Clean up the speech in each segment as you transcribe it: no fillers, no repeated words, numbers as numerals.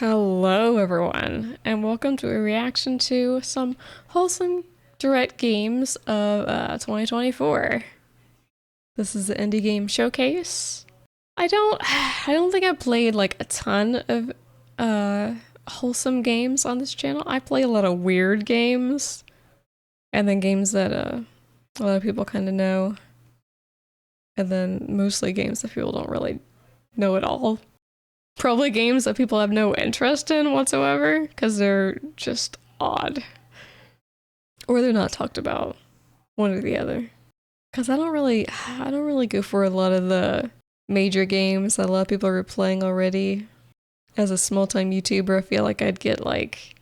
Hello, everyone, and welcome to a reaction to some wholesome direct games of 2024. This is the indie game showcase. I don't think I played like a ton of wholesome games on this channel. I play a lot of weird games, and then games that a lot of people kind of know, and then mostly games that people don't really know at all. Probably games that people have no interest in whatsoever because they're just odd. Or they're not talked about. One or the other. Because I don't really go for a lot of the major games that a lot of people are playing already. As a small-time YouTuber, I feel like I'd get like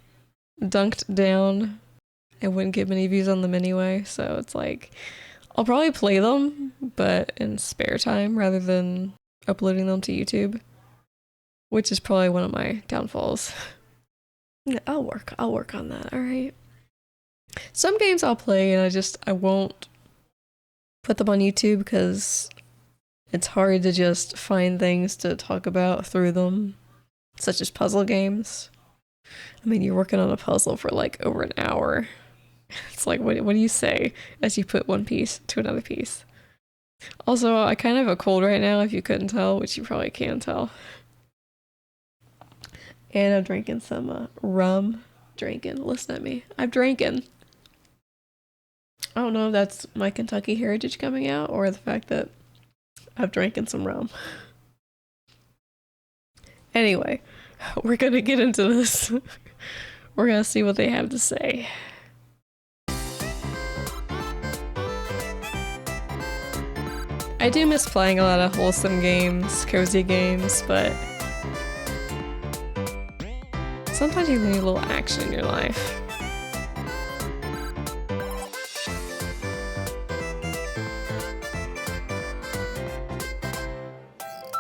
dunked down and wouldn't get many views on them anyway. So it's like, I'll probably play them, but in spare time rather than uploading them to YouTube. Which is probably one of my downfalls. I'll work on that, alright? Some games I'll play and I won't put them on YouTube because it's hard to just find things to talk about through them, such as puzzle games. I mean, you're working on a puzzle for like over an hour. It's like, what do you say as you put one piece to another piece? Also, I kind of have a cold right now, if you couldn't tell, which you probably can tell. And I'm drinking some rum. Listen at me. I'm drinking. I don't know if that's my Kentucky heritage coming out or the fact that I've drinking some rum. Anyway, we're gonna get into this. We're gonna see what they have to say. I do miss playing a lot of wholesome games, cozy games, but sometimes you need a little action in your life.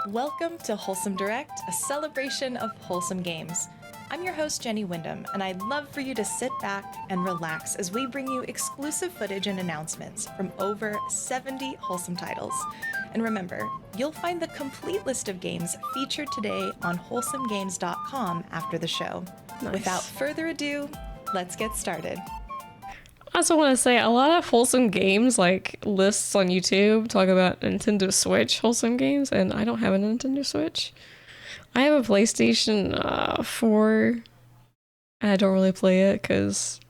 Welcome to Wholesome Direct, a celebration of wholesome games. I'm your host, Jenny Wyndham, and I'd love for you to sit back and relax as we bring you exclusive footage and announcements from over 70 wholesome titles. And remember, you'll find the complete list of games featured today on wholesomegames.com after the show. Nice. Without further ado, let's get started. I also want to say a lot of wholesome games, like lists on YouTube, talk about Nintendo Switch wholesome games, and I don't have a Nintendo Switch. I have a PlayStation 4, and I don't really play it because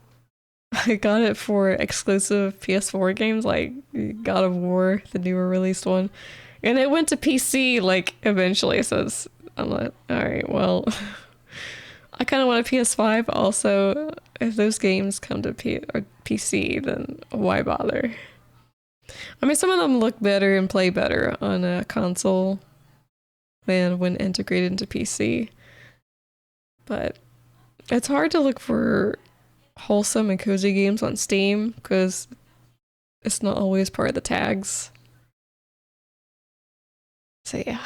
I got it for exclusive PS4 games like God of War, the newer released one. And it went to PC like eventually, so I'm like, alright, well, I kind of want a PS5 also. If those games come to PC, then why bother? I mean, some of them look better and play better on a console than when integrated into PC. But it's hard to look for wholesome and cozy games on Steam because it's not always part of the tags. So yeah.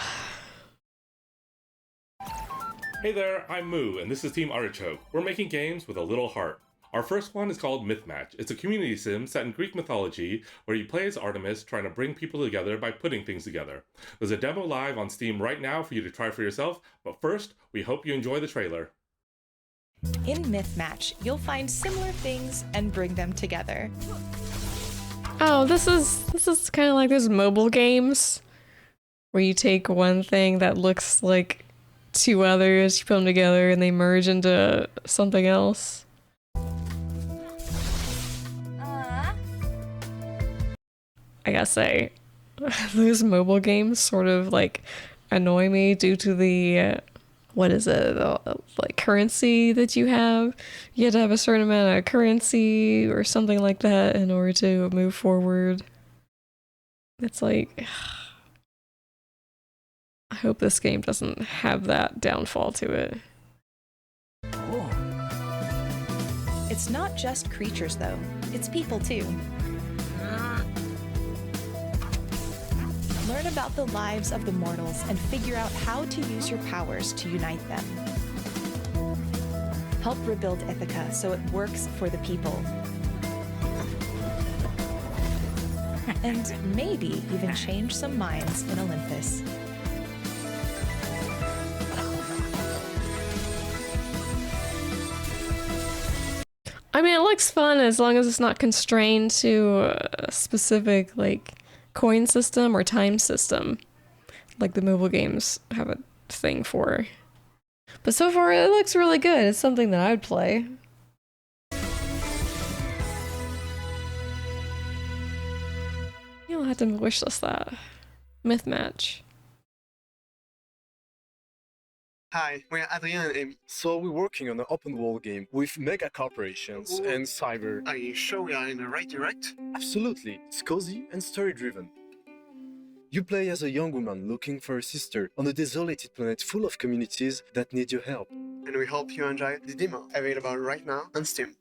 Hey there, I'm Moo, and this is Team Artichoke. We're making games with a little heart. Our first one is called Mythmatch. It's a community sim set in Greek mythology where you play as Artemis trying to bring people together by putting things together. There's a demo live on Steam right now for you to try for yourself, but first, we hope you enjoy the trailer. In Mythmatch, you'll find similar things and bring them together. Oh, this is kind of like those mobile games where you take one thing that looks like two others, you put them together, and they merge into something else. I gotta say, those mobile games sort of like annoy me due to the what is it, like currency that you have. You have to have a certain amount of currency or something like that in order to move forward. It's like, I hope this game doesn't have that downfall to it. It's not just creatures, though. It's people, too. Learn about the lives of the mortals and figure out how to use your powers to unite them. Help rebuild Ithaca so it works for the people. And maybe even change some minds in Olympus. I mean, it looks fun as long as it's not constrained to a specific, like, coin system or time system, like the mobile games have a thing for. But so far, it looks really good. It's something that I would play. You'll have to wishlist that. Myth match. Hi, we're Adrien and Amy. So we're working on an open world game with mega corporations and cyber. Are you sure we are in the right direct? Absolutely, it's cozy and story driven. You play as a young woman looking for a sister on a desolated planet full of communities that need your help. And we hope you enjoy the demo, available right now on Steam.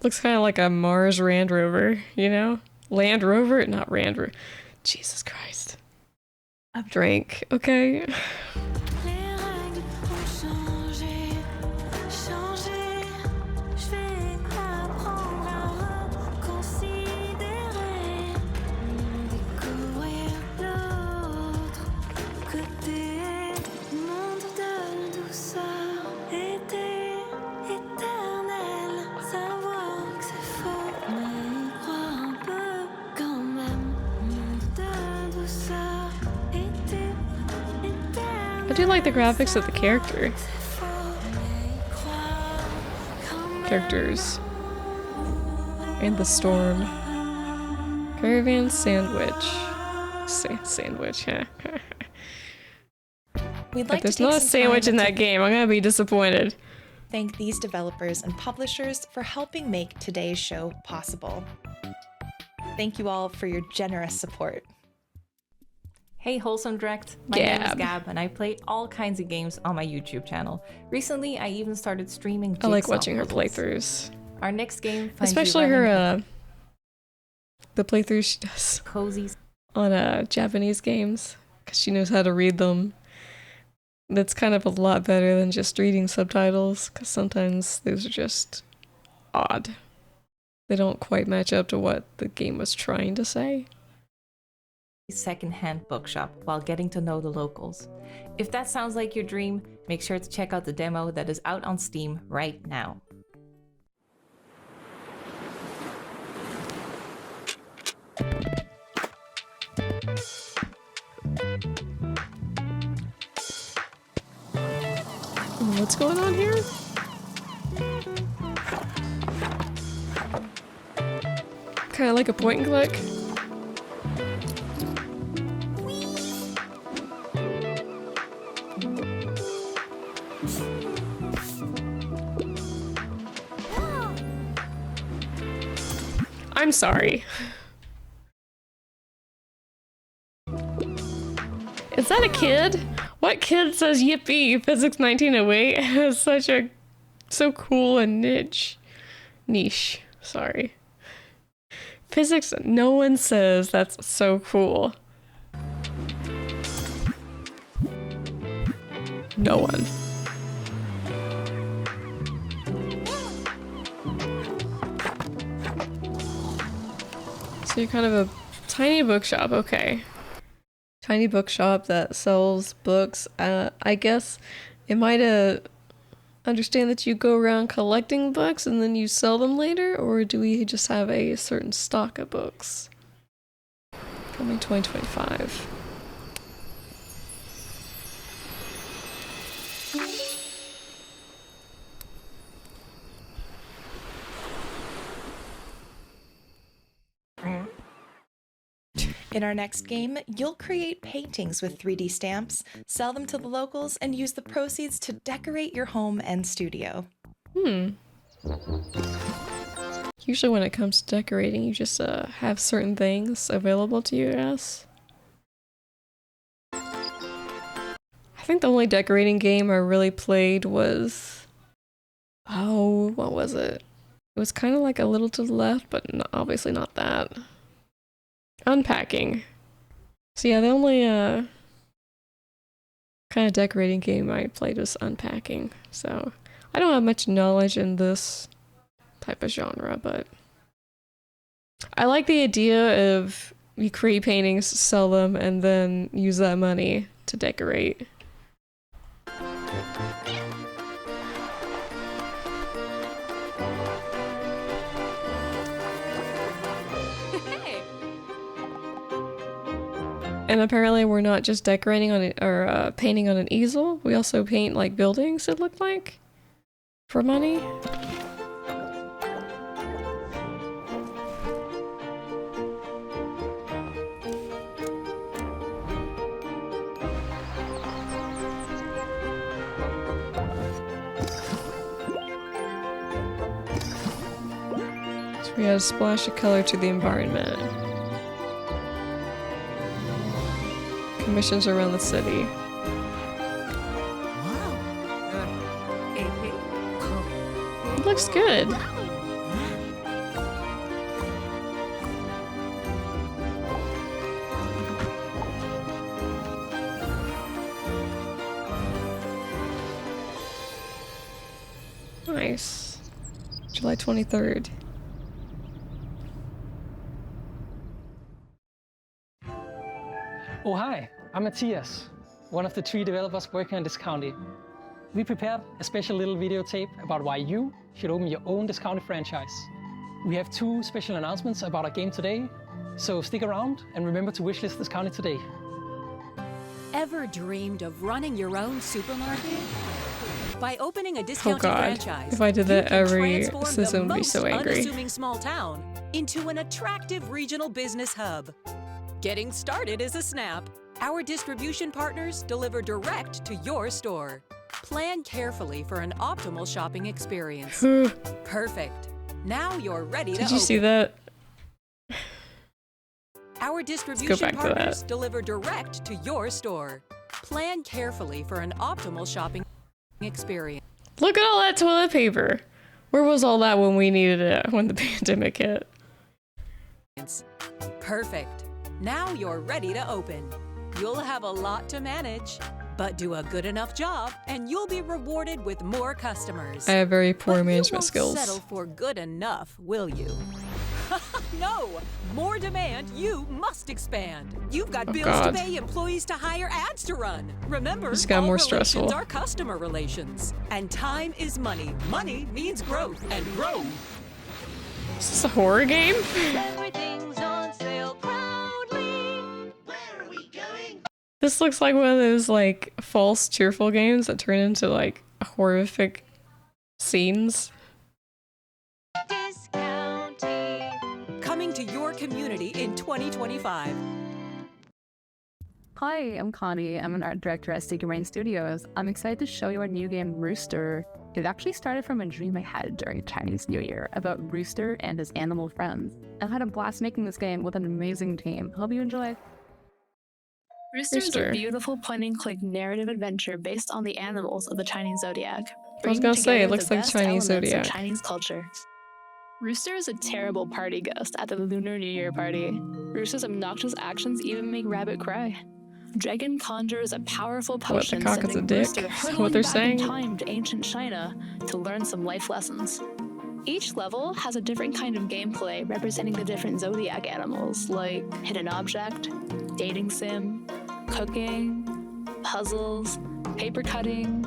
Looks kind of like a Mars Land Rover, you know? Land Rover? Not Land Rover. Jesus Christ. I've drank, okay? I do like the graphics of the characters. And the storm. Caravan sandwich. Sandwich, yeah. We'd like If there's to take not a some sandwich time in to that game, I'm gonna be disappointed. thank these developers and publishers for helping make today's show possible. Thank you all for your generous support. Hey Wholesome Direct, my name is Gab. Gab and I play all kinds of games on my YouTube channel. Recently, I even started streaming I like Jigsaw watching her puzzles. playthroughs. Our next game finds Especially you running her, the playthroughs she does cozy on Japanese games, because she knows how to read them. That's kind of a lot better than just reading subtitles, because sometimes those are just odd. They don't quite match up to what the game was trying to say. secondhand bookshop while getting to know the locals. If that sounds like your dream, make sure to check out the demo that is out on Steam right now. What's going on here? Kind of like a point and click. I'm sorry. Is that a kid? What kid says yippee? Physics 1908 is so cool and niche. Sorry. Physics, no one says that's so cool. No one. So you're kind of a tiny bookshop, okay. Tiny bookshop that sells books. I guess it might understand that you go around collecting books and then you sell them later, or do we just have a certain stock of books? Coming 2025. In our next game, you'll create paintings with 3D stamps, sell them to the locals, and use the proceeds to decorate your home and studio. Usually when it comes to decorating, you just have certain things available to you, yes? I think the only decorating game I really played was... Oh, what was it? It was kind of like A Little to the Left, but obviously not that. Unpacking. So yeah, the only kind of decorating game I played was Unpacking. So I don't have much knowledge in this type of genre, but I like the idea of you create paintings, sell them, and then use that money to decorate. And apparently we're not just decorating on or painting on an easel. We also paint like buildings, it looked like, for money. So we add a splash of color to the environment. Missions around the city. It looks good. Nice. July 23rd. Oh, hi, I'm Matthias, one of the 3 developers working on Discounty. We prepared a special little video tape about why you should open your own Discounty franchise. We have 2 special announcements about our game today, so stick around and remember to wishlist Discounty today. Ever dreamed of running your own supermarket? By opening a Discounty God. franchise, If I did that, every transform citizen the would be so most angry. unassuming small town into an attractive regional business hub. Getting started is a snap. Our distribution partners deliver direct to your store. Plan carefully for an optimal shopping experience. Perfect. Now you're ready to Did open. you see that? Our go distribution back to partners that. deliver direct to your store. Plan carefully for an optimal shopping experience. Look at all that toilet paper. Where was all that when we needed it when the pandemic hit? Perfect. Now you're ready to open. You'll have a lot to manage, but do a good enough job and you'll be rewarded with more customers. I have very poor But management you won't skills. settle for good enough, will you? No! More demand, you must expand. You've got bills God. to pay, employees to hire, ads to run. Remember, This got all more relations stressful. are customer relations. And time is money. Money means growth, and growth. Is this a horror game? Everything's on sale proudly. This looks like one of those like false cheerful games that turn into like horrific scenes. Coming to your community in 2025. Hi, I'm Connie. I'm an art director at Sticky Rain Studios. I'm excited to show you our new game, Rooster. It actually started from a dream I had during Chinese New Year about Rooster and his animal friends. I've had a blast making this game with an amazing team. Hope you enjoy. Rooster is Rooster. a beautiful point-and-click narrative adventure based on the animals of the Chinese zodiac. I was bringing gonna say, it together looks the like best Chinese elements of zodiac. Chinese culture. Rooster is a terrible party ghost at the Lunar New Year party. Rooster's obnoxious actions even make Rabbit cry. Dragon conjures a powerful potion cock is a sending dick? Rooster Is that hurtling what they're back saying? in time to ancient China to learn some life lessons. Each level has a different kind of gameplay representing the different zodiac animals, like hidden object, dating sim, cooking, puzzles, paper cutting,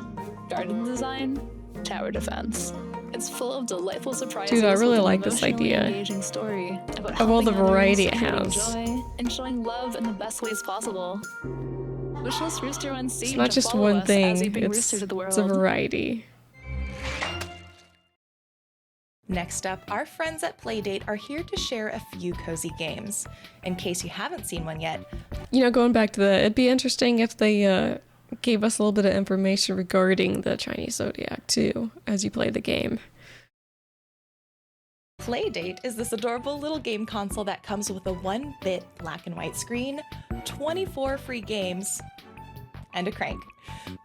garden design, tower defense. It's full of delightful surprises. Dude, I really with an like this emotionally idea. engaging story about Of all the helping variety others, it creating has. joy, and showing love in the best ways possible. Wishlist Rooster on Steam It's not to just follow one us as we thing, bring it's Rooster to the a world. variety. Next up, our friends at Playdate are here to share a few cozy games. In case you haven't seen one yet, You know, going back to that, it'd be interesting if they gave us a little bit of information regarding the Chinese zodiac too, as you play the game. Playdate is this adorable little game console that comes with a 1-bit black and white screen, 24 free games, and a crank.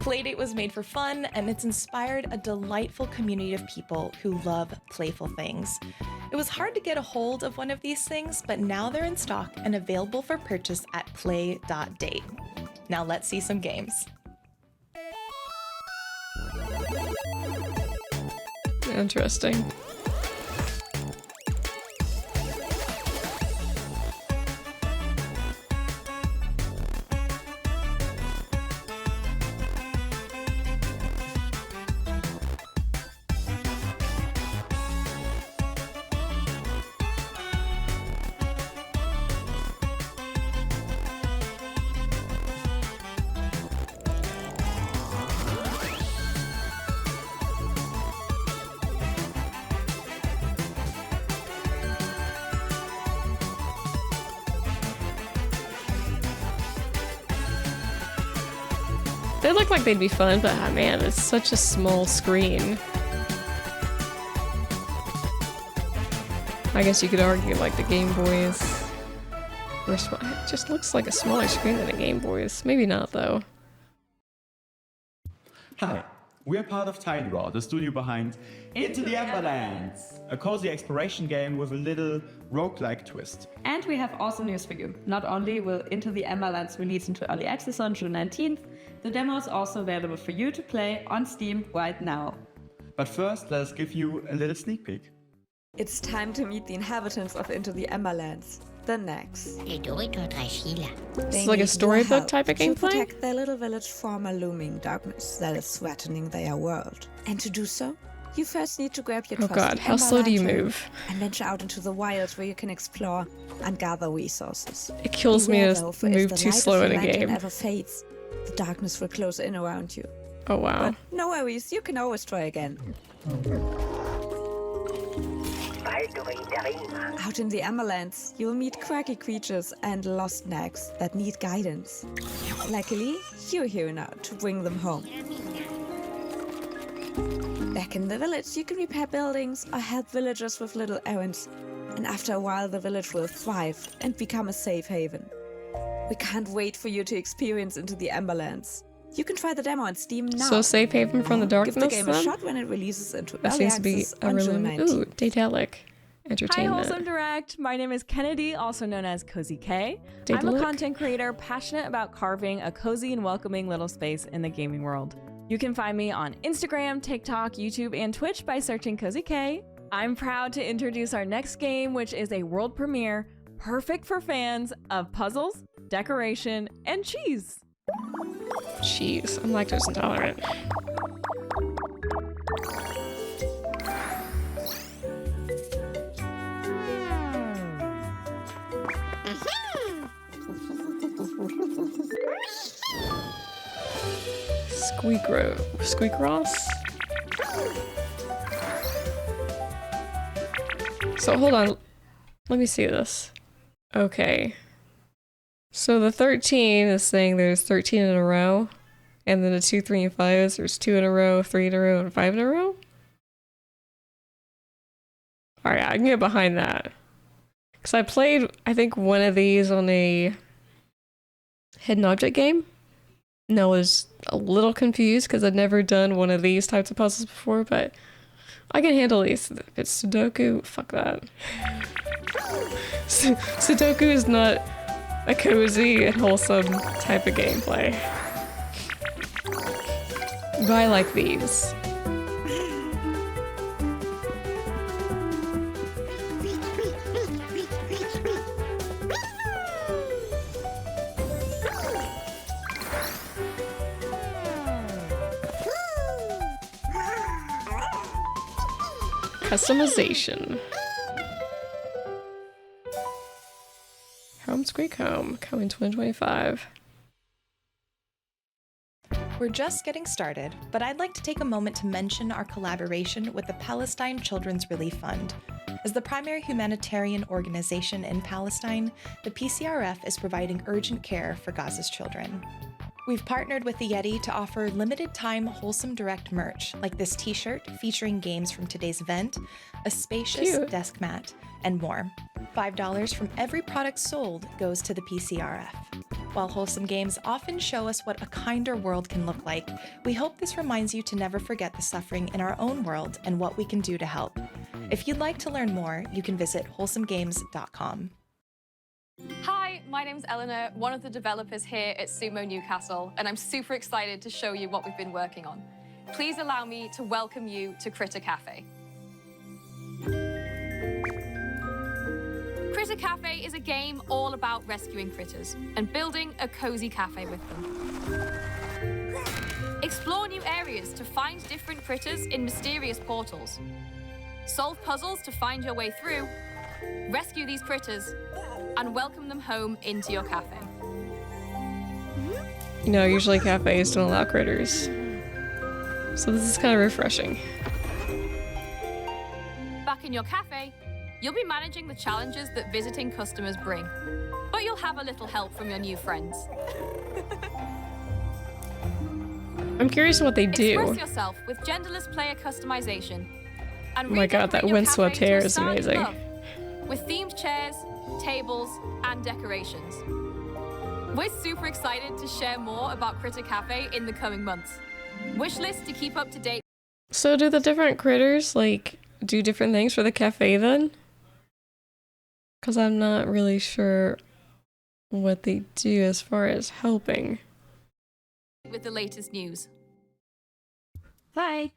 Playdate was made for fun, and it's inspired a delightful community of people who love playful things. It was hard to get a hold of one of these things, but now they're in stock and available for purchase at play.date. Now let's see some games. Interesting. They look like they'd be fun, but man, it's such a small screen. I guess you could argue like the Game Boys. It just looks like a smaller screen than a Game Boy's. Maybe not though. Hi, we are part of Tide Raw, the studio behind Into the Everlands, a cozy exploration game with a little roguelike twist. And we have awesome news for you. Not only will Into the Everlands release into early access on June 19th, the demo is also available for you to play on Steam right now. But first, let us give you a little sneak peek. It's time to meet the inhabitants of Into the Emberlands, the Nags. It's like a storybook type of gameplay? To protect their little village from a looming darkness that is threatening their world. And to do so, you first need to grab your trusty how slow do you Ember move? Lantern and venture out into the wilds where you can explore and gather resources. It kills me Beware, to though, for if move the too light of slow in your a lantern game. ever fades, the darkness will close in around you. Oh wow. But no worries, you can always try again. Out in the Emberlands, you'll meet quirky creatures and lost nags that need guidance. Luckily, you're here now to bring them home. Back in the village, you can repair buildings or help villagers with little errands. And after a while, the village will thrive and become a safe haven. We can't wait for you to experience Into the Emberlands. You can try the demo on Steam now. So safe haven from the darkness. Give the game then? a shot when it releases into That early seems to be access a on really June 19th. Daedalic Hi, entertainment. Wholesome Direct. My name is Kennedy, also known as Cozy K. I'm a Daedalic? content creator passionate about carving a cozy and welcoming little space in the gaming world. You can find me on Instagram, TikTok, YouTube, and Twitch by searching Cozy K. I'm proud to introduce our next game, which is a world premiere, perfect for fans of puzzles, decoration, and cheese. Cheese. I'm lactose intolerant. Squeak Ross? So hold on. Let me see this. Okay. So the 13 is saying there's 13 in a row. And then the 2, 3, and 5s, there's 2 in a row, 3 in a row, and 5 in a row? Alright, I can get behind that. Because I played, I think, one of these on a hidden object game. And I was a little confused because I'd never done one of these types of puzzles before, but I can handle these. If it's Sudoku, fuck that. Sudoku is not a cozy and wholesome type of gameplay. But I like these. Customization. Home Squeak Home, coming 2025. We're just getting started, but I'd like to take a moment to mention our collaboration with the Palestine Children's Relief Fund. As the primary humanitarian organization in Palestine, the PCRF is providing urgent care for Gaza's children. We've partnered with the Yeti to offer limited-time Wholesome Direct merch, like this t-shirt featuring games from today's event, a spacious desk mat, and more. $5 from every product sold goes to the PCRF. While Wholesome Games often show us what a kinder world can look like, we hope this reminds you to never forget the suffering in our own world and what we can do to help. If you'd like to learn more, you can visit wholesomegames.com. Hi, my name's Eleanor, one of the developers here at Sumo Newcastle, and I'm super excited to show you what we've been working on. Please allow me to welcome you to Critter Cafe. Critter Cafe is a game all about rescuing critters and building a cozy cafe with them. Explore new areas to find different critters in mysterious portals. Solve puzzles to find your way through, rescue these critters, and welcome them home into your cafe. You know, usually cafes don't allow critters. So this is kind of refreshing. Back in your cafe, you'll be managing the challenges that visiting customers bring, but you'll have a little help from your new friends. I'm curious what they do. Express yourself with genderless player customization. And Oh my god, that redecorate your windswept cafe to hair a is style you amazing. love, with themed chairs, tables, and decorations. We're super excited to share more about Critter Cafe in the coming months. Wishlist to keep up to date. So do the different critters, like, do different things for the cafe then? Because I'm not really sure what they do as far as helping. With the latest news. Hi,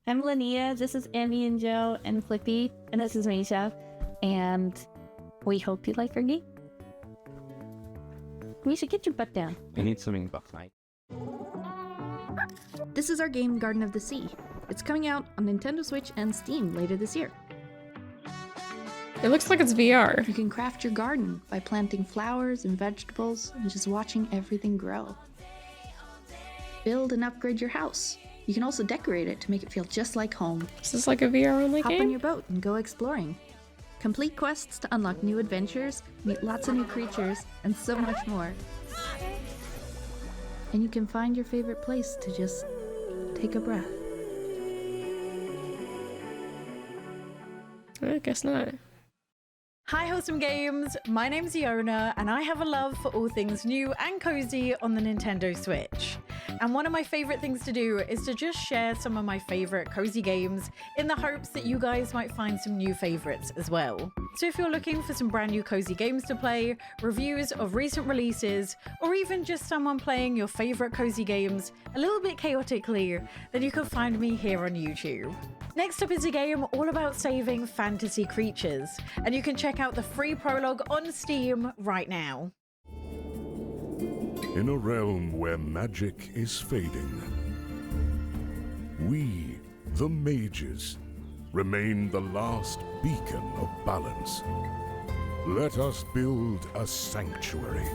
I'm Linnea. This is Emmy and Joe and Flippy, and this is Misha. And we hope you like our game. Misha, get your butt down. We need something buff night. This is our game Garden of the Sea. It's coming out on Nintendo Switch and Steam later this year. It looks like it's VR. You can craft your garden by planting flowers and vegetables and just watching everything grow. Build and upgrade your house. You can also decorate it to make it feel just like home. Is this like a VR only Hop game? on your boat and go exploring. Complete quests to unlock new adventures, meet lots of new creatures, and so much more. And you can find your favorite place to just take a breath. I guess not. Hi Wholesome Games, my name's Iona and I have a love for all things new and cozy on the Nintendo Switch. And one of my favorite things to do is to just share some of my favorite cozy games in the hopes that you guys might find some new favorites as well. So if you're looking for some brand new cozy games to play, reviews of recent releases, or even just someone playing your favorite cozy games a little bit chaotically, then you can find me here on YouTube. Next up is a game all about saving fantasy creatures, and you can check out the free prologue on Steam right now. In a realm where magic is fading, we, the mages, remain the last beacon of balance. Let us build a sanctuary,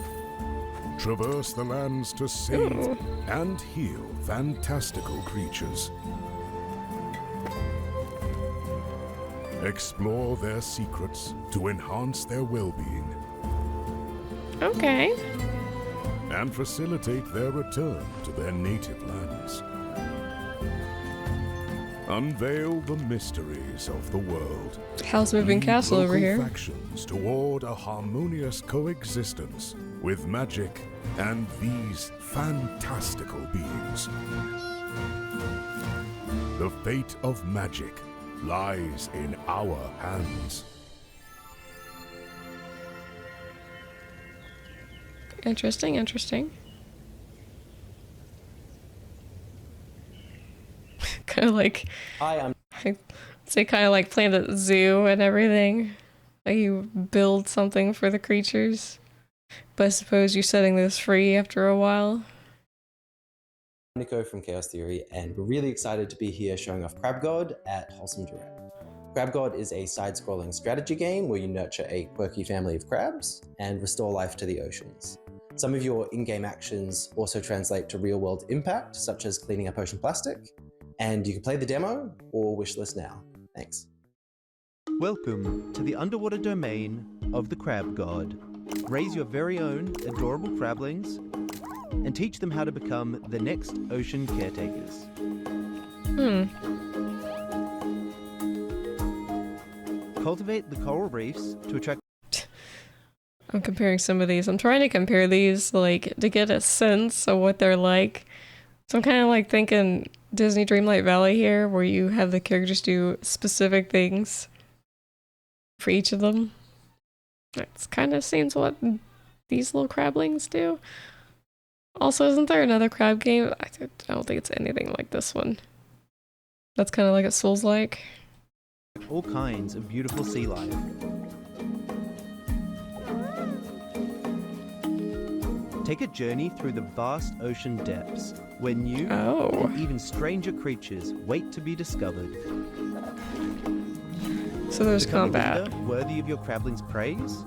traverse the lands to save and heal fantastical creatures. Explore their secrets to enhance their well-being. Okay. And facilitate their return to their native lands. Unveil the mysteries of the world. House moving Lead castle over local here. Factions toward a harmonious coexistence with magic and these fantastical beings. The fate of magic lies in our hands. Interesting, interesting. Kind of like, I'd say kind of like Planet Zoo and everything. Like you build something for the creatures, but I suppose you're setting this free after a while. Nico from Chaos Theory, and we're really excited to be here showing off Crab God at Wholesome Direct. Crab God is a side-scrolling strategy game where you nurture a quirky family of crabs and restore life to the oceans. Some of your in-game actions also translate to real-world impact, such as cleaning up ocean plastic, and you can play the demo or wishlist now. Thanks. Welcome to the underwater domain of the Crab God. Raise your very own adorable crablings and teach them how to become the next ocean caretakers. Cultivate the coral reefs to attract... I'm comparing some of these. I'm trying to compare these, like, to get a sense of what they're like. So I'm kind of like thinking Disney Dreamlight Valley here, where you have the characters do specific things for each of them. That kind of seems what these little crablings do. Also, isn't there another crab game? I don't think it's anything like this one. That's kind of like a Souls-like. all kinds of beautiful sea life. Take a journey through the vast ocean depths, where new and even stranger creatures wait to be discovered. So there's Become a combat. leader worthy of your crabling's praise?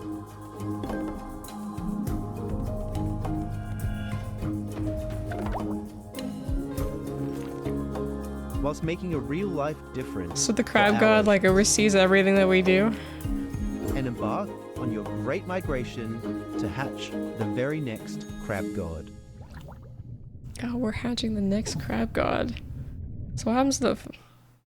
Whilst making a real-life difference. So the crab god like oversees everything that we do. And embark on your great migration to hatch the very next crab god. Oh, we're hatching the next crab god. So what happens to the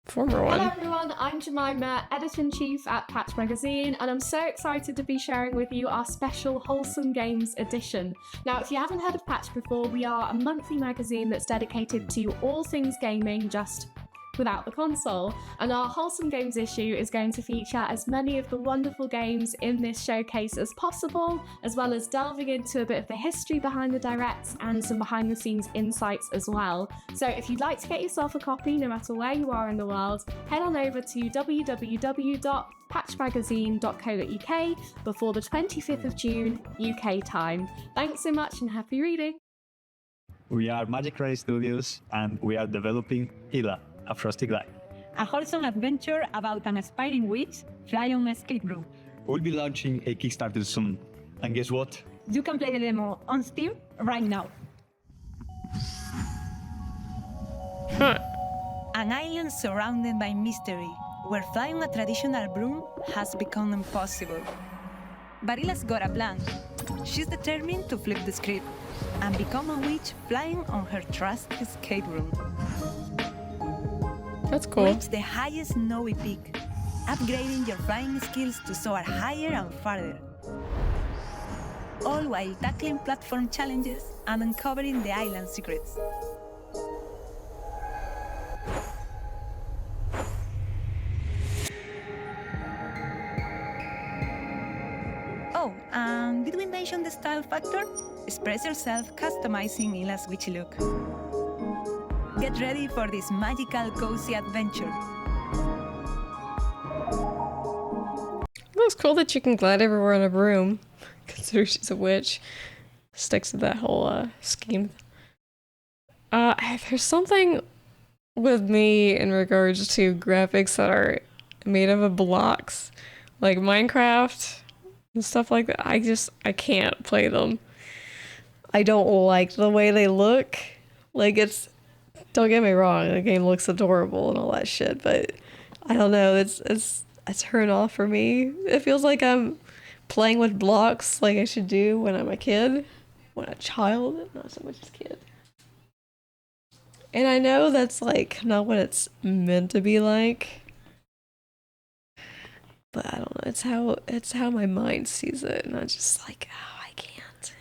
former one? Hello everyone, I'm Jemima, Editor-in-Chief at Patch Magazine, and I'm so excited to be sharing with you our special Wholesome Games edition. Now, if you haven't heard of Patch before, we are a monthly magazine that's dedicated to all things gaming, just without the console, and our Wholesome Games issue is going to feature as many of the wonderful games in this showcase as possible, as well as delving into a bit of the history behind the directs and some behind the scenes insights as well. So if you'd like to get yourself a copy, no matter where you are in the world, head on over to www.patchmagazine.co.uk before the 25th of June UK time. Thanks so much and happy reading! We are Magic Ray Studios and we are developing Hila, a Frosty Glide. A wholesome adventure about an aspiring witch fly on an escape room. We'll be launching a Kickstarter soon. And guess what? You can play the demo on Steam right now. An island surrounded by mystery, where flying a traditional broom has become impossible. Barila's got a plan. She's determined to flip the script and become a witch flying on her trusty escape room. That's cool. Reach the highest snowy peak, upgrading your flying skills to soar higher and farther. All while tackling platform challenges and uncovering the island secrets. Oh, and did we mention the style factor? Express yourself customizing Ila's witchy look. Get ready for this magical, cozy adventure. It's cool that you can glide everywhere in a broom, considering she's a witch. Sticks to that whole scheme. There's something with me in regards to graphics that are made of blocks, like Minecraft and stuff like that. I can't play them. I don't like the way they look. Like, don't get me wrong, the game looks adorable and all that shit, but I don't know, it's a turn off for me. It feels like I'm playing with blocks like I should do when I'm a kid, when a child, not so much as a kid. And I know that's like not what it's meant to be like, but I don't know, it's how my mind sees it, and I'm just like, oh, I can't.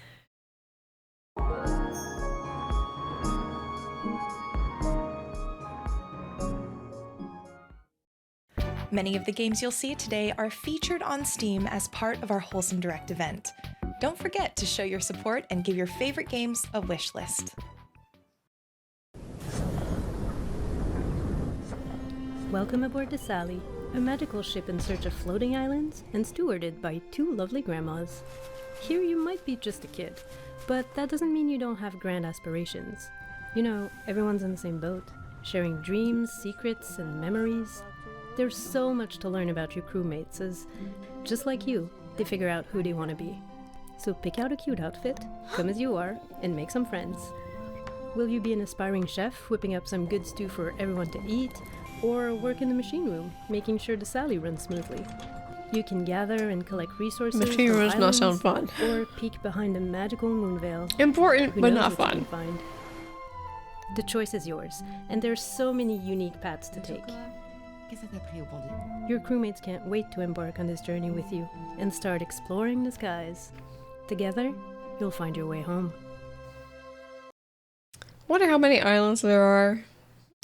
Many of the games you'll see today are featured on Steam as part of our Wholesome Direct event. Don't forget to show your support and give your favorite games a wish list. Welcome aboard the Sally, a magical ship in search of floating islands and stewarded by two lovely grandmas. Here you might be just a kid, but that doesn't mean you don't have grand aspirations. You know, everyone's in the same boat, sharing dreams, secrets, and memories. There's so much to learn about your crewmates as, just like you, they figure out who they want to be. So pick out a cute outfit, come as you are, and make some friends. Will you be an aspiring chef, whipping up some good stew for everyone to eat, or work in the machine room, making sure the Sally runs smoothly? You can gather and collect resources. Machine room does not sound fun. Or peek behind a magical moon veil. Important, Who but knows not what you fun. can find. The choice is yours, and there's so many unique paths to take. Your crewmates can't wait to embark on this journey with you and start exploring the skies. Together, you'll find your way home. Wonder how many islands there are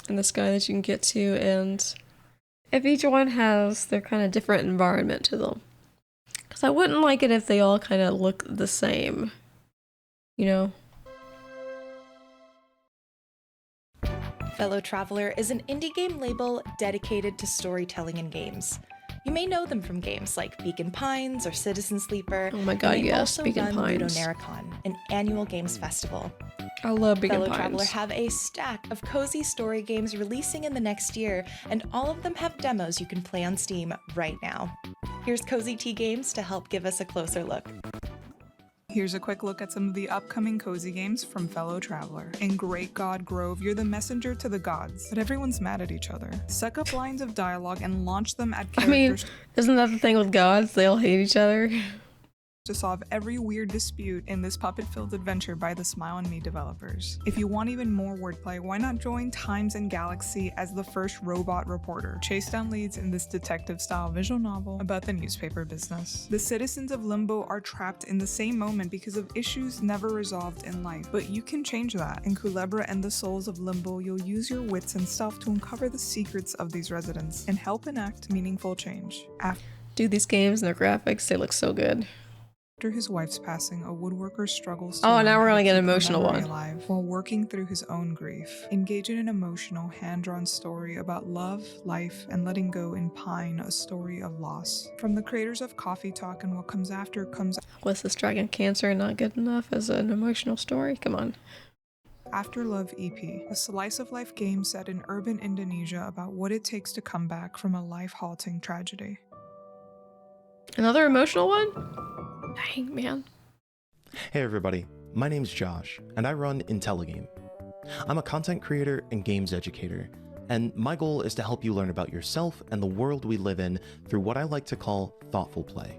in the sky that you can get to, and if each one has their kind of different environment to them. Because I wouldn't like it if they all kind of look the same, you know? Fellow Traveler is an indie game label dedicated to storytelling in games. You may know them from games like Beacon Pines or Citizen Sleeper. Oh my god, and they yes, also Beacon run Pines. Ludonarracon, an annual games festival. I love Beacon Fellow Pines. Traveler have a stack of cozy story games releasing in the next year, and all of them have demos you can play on Steam right now. Here's Cozy Tea Games to help give us a closer look. Here's a quick look at some of the upcoming cozy games from Fellow Traveler. In Great God Grove, you're the messenger to the gods, but everyone's mad at each other. Suck up lines of dialogue and launch them at characters. I mean, isn't that the thing with gods? They all hate each other. to solve every weird dispute in this puppet-filled adventure by the Smile and Me developers. If you want even more wordplay, why not join Times and Galaxy as the first robot reporter, chase down leads in this detective-style visual novel about the newspaper business. The citizens of Limbo are trapped in the same moment because of issues never resolved in life, but you can change that. In Culebra and the Souls of Limbo, you'll use your wits and stuff to uncover the secrets of these residents and help enact meaningful change. Dude, these games and their graphics, they look so good. After his wife's passing, a woodworker struggles Oh, learn now we're how gonna to get an keep her emotional memory one. alive while working through his own grief. Engage in an emotional, hand-drawn story about love, life, and letting go in Pine, a story of loss. From the creators of Coffee Talk and What Comes After comes Was this Dragon Cancer not good enough as an emotional story? Come on. After Love EP, a slice-of-life game set in urban Indonesia about what it takes to come back from a life-halting tragedy. Another emotional one? Dang, man. Hey everybody, my name's Josh, and I run IntelliGame. I'm a content creator and games educator, and my goal is to help you learn about yourself and the world we live in through what I like to call thoughtful play.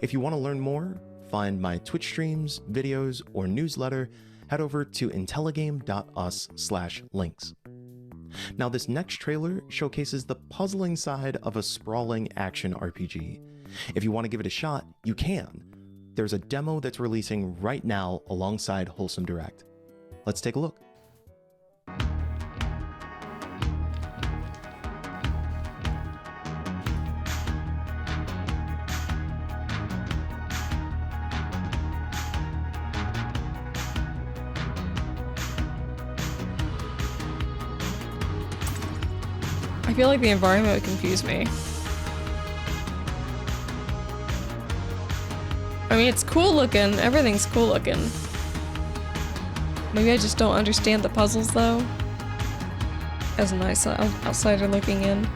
If you want to learn more, find my Twitch streams, videos, or newsletter, head over to intelligame.us/links. Now this next trailer showcases the puzzling side of a sprawling action RPG. If you want to give it a shot, you can. There's a demo that's releasing right now alongside Wholesome Direct. Let's take a look. I feel like the environment would confuse me. I mean, it's cool looking. Everything's cool looking. Maybe I just don't understand the puzzles, though. As an outsider looking in.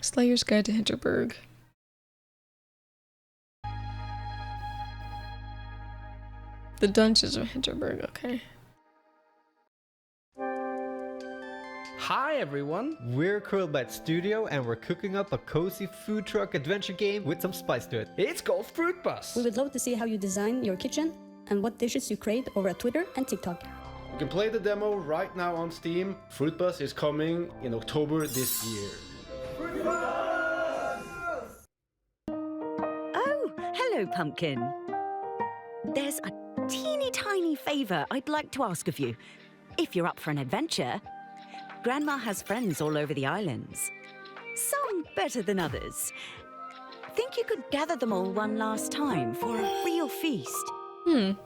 Slayer's Guide to Hinterberg. The Dungeons of Hinterberg, okay. Hi everyone, we're Curlbat Studio and we're cooking up a cozy food truck adventure game with some spice to it. It's called Fruit Bus. We would love to see how you design your kitchen and what dishes you create over at Twitter and TikTok. You can play the demo right now on Steam. Fruit Bus is coming in October this year. Oh, hello, Pumpkin. There's a teeny tiny favour I'd like to ask of you. If you're up for an adventure, Grandma has friends all over the islands. Some better than others. Think you could gather them all one last time for a real feast? Don't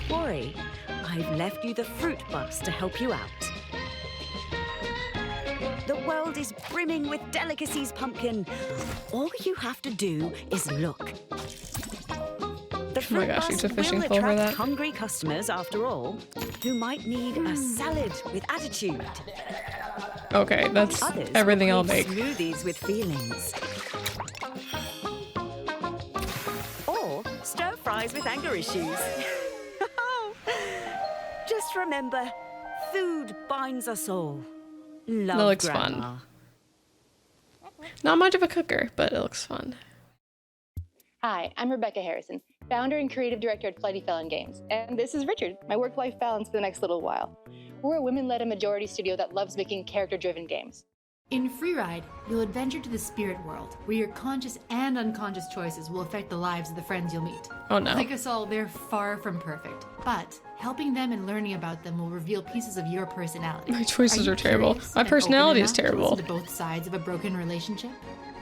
worry. I've left you the Fruit Bus to help you out. The world is brimming with delicacies, Pumpkin. All you have to do is look. The Oh my Fruit gosh, Bus it's a fishing will pole for attract that. hungry customers, after all, who might need a salad with attitude. Okay, that's Others everything will I'll crave make. Smoothies with feelings. Or stir fries with anger issues. Just remember, food binds us all. Love, That looks Grandma. fun. Not much of a cooker, but it looks fun. Hi, I'm Rebecca Harrison, founder and creative director at Flighty Felon Games. And this is Richard, my work-life balance for the next little while. We're a women-led and majority studio that loves making character-driven games. In Freeride, you'll adventure to the spirit world, where your conscious and unconscious choices will affect the lives of the friends you'll meet. Oh no. Like us all, they're far from perfect, but helping them and learning about them will reveal pieces of your personality. My choices you are terrible. curious My and open personality is enough to terrible. listen to both sides of a broken relationship?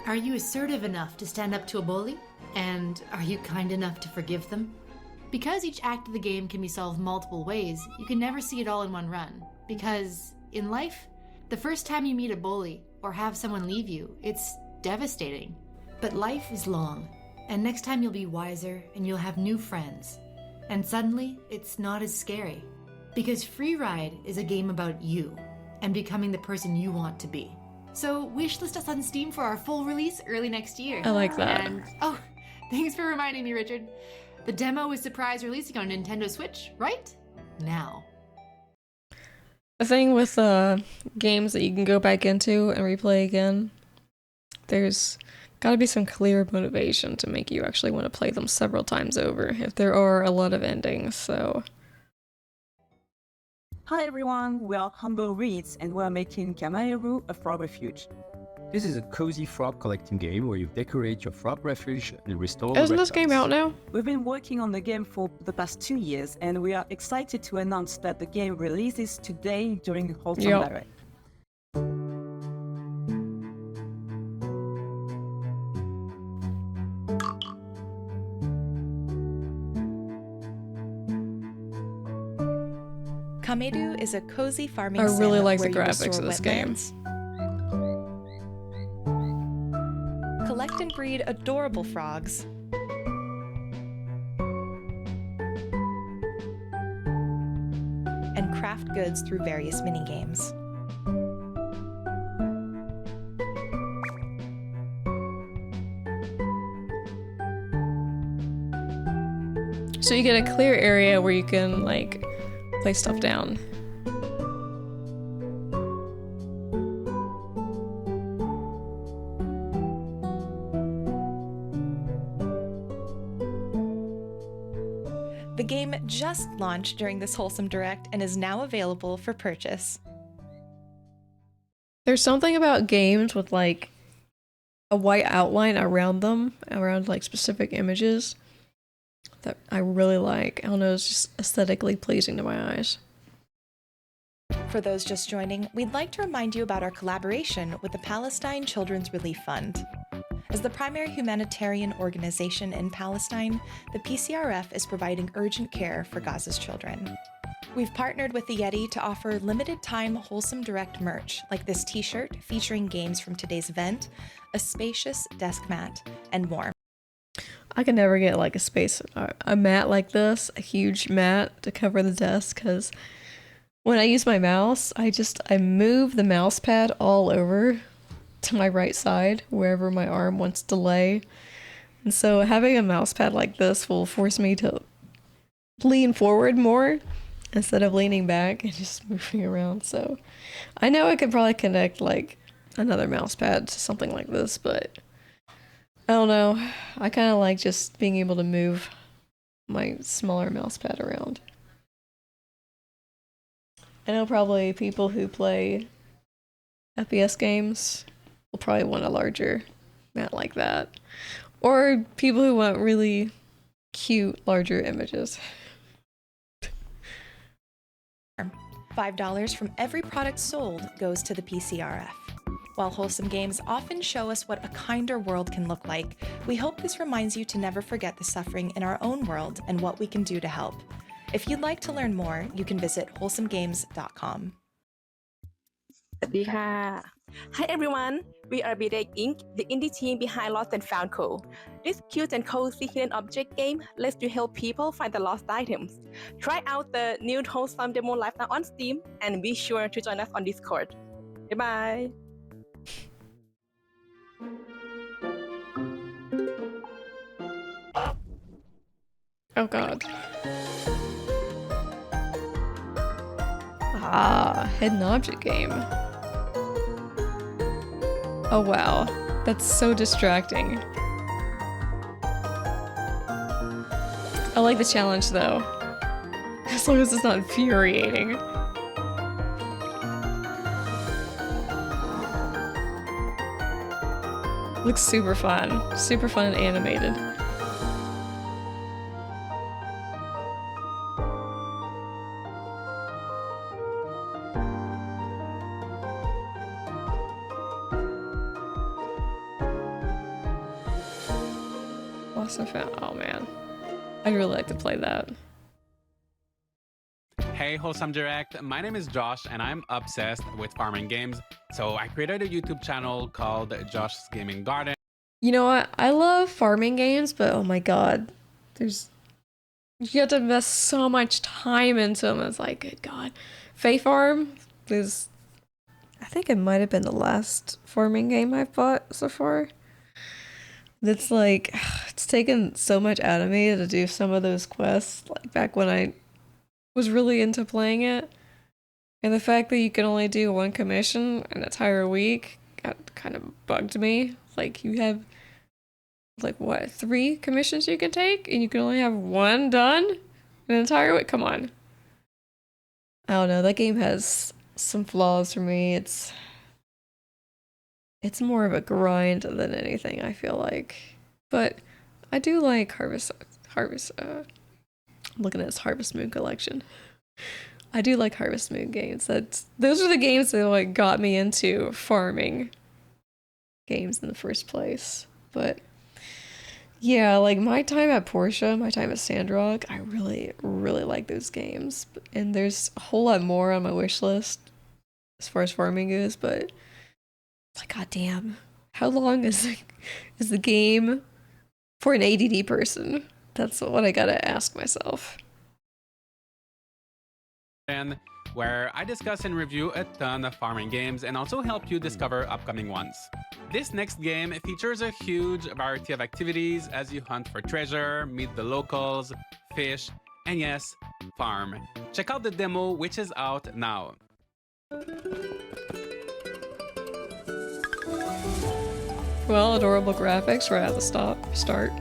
Are you assertive enough to stand up to a bully? And are you kind enough to forgive them? Because each act of the game can be solved multiple ways, you can never see it all in one run. Because in life, the first time you meet a bully or have someone leave you, it's devastating. But life is long, and next time you'll be wiser and you'll have new friends. And suddenly, it's not as scary. Because Freeride is a game about you and becoming the person you want to be. So wishlist us on Steam for our full release early next year. I like that. And oh, thanks for reminding me, Richard. The demo is surprise releasing on Nintendo Switch right now. The thing with games that you can go back into and replay again, there's got to be some clear motivation to make you actually want to play them several times over if there are a lot of endings, so... Hi everyone, we are Humble Reeds and we are making Kamaeru a frog refuge. This is a cozy frog collecting game where you decorate your frog refuge and restore Isn't this game out now? We've been working on the game for the past 2 years and we are excited to announce that the game releases today during Wholesome Direct. Kameru is a cozy farming I really sim like where the you graphics restore of this game. wetlands, collect and breed adorable frogs, and craft goods through various mini-games. So you get a clear area where you can, like, place stuff down. The game just launched during this Wholesome Direct and is now available for purchase. There's something about games with, like, a white outline around them, around, like, specific images, that I really like. I don't know, it's just aesthetically pleasing to my eyes. For those just joining, we'd like to remind you about our collaboration with the Palestine Children's Relief Fund. As the primary humanitarian organization in Palestine, the PCRF is providing urgent care for Gaza's children. We've partnered with the Yeti to offer limited-time Wholesome Direct merch, like this t-shirt featuring games from today's event, a spacious desk mat, and more. I can never get, like, a mat like this, a huge mat to cover the desk, because when I use my mouse, I move the mouse pad all over to my right side, wherever my arm wants to lay. And so having a mouse pad like this will force me to lean forward more instead of leaning back and just moving around. So I know I could probably connect, like, another mouse pad to something like this, but I don't know. I kind of like just being able to move my smaller mouse pad around. I know probably people who play FPS games will probably want a larger mat like that. Or people who want really cute, larger images. $5 from every product sold goes to the PCRF. While Wholesome Games often show us what a kinder world can look like, we hope this reminds you to never forget the suffering in our own world and what we can do to help. If you'd like to learn more, you can visit wholesomegames.com. Hi everyone, we are Birek Inc., the indie team behind Lost and Found Co. This cute and cozy hidden object game lets you help people find the lost items. Try out the new Wholesome demo live now on Steam and be sure to join us on Discord. Bye-bye! Oh god. Ah, hidden object game. Oh wow, that's so distracting. I like the challenge though, as long as it's not infuriating. Looks super fun and animated. Oh man, I'd really like to play that. Hey Wholesome Direct, my name is Josh and I'm obsessed with farming games. So I created a YouTube channel called Josh's Gaming Garden. You know what? I love farming games, but oh my god, you have to invest so much time into them. It's like, good god. Fae Farm is I think it might have been the last farming game I've bought so far. It's like, it's taken so much out of me to do some of those quests, like back when I was really into playing it. And the fact that you can only do one commission an entire week kind of bugged me. Like, you have, like, what, 3 commissions you can take? And you can only have 1 done an entire week? Come on. I don't know, that game has some flaws for me. It's more of a grind than anything, I feel like. But I do like Harvest, I'm looking at his Harvest Moon collection. I do like Harvest Moon games. Those are the games that like got me into farming games in the first place. But yeah, like my time at Portia, my time at Sandrock, I really, really like those games. And there's a whole lot more on my wish list as far as farming goes, but it's like, goddamn, how long is the game for an ADD person? That's what I gotta ask myself. Where I discuss and review a ton of farming games and also help you discover upcoming ones. This next game features a huge variety of activities as you hunt for treasure, meet the locals, fish, and yes, farm. Check out the demo, which is out now. Well, adorable graphics right at the start.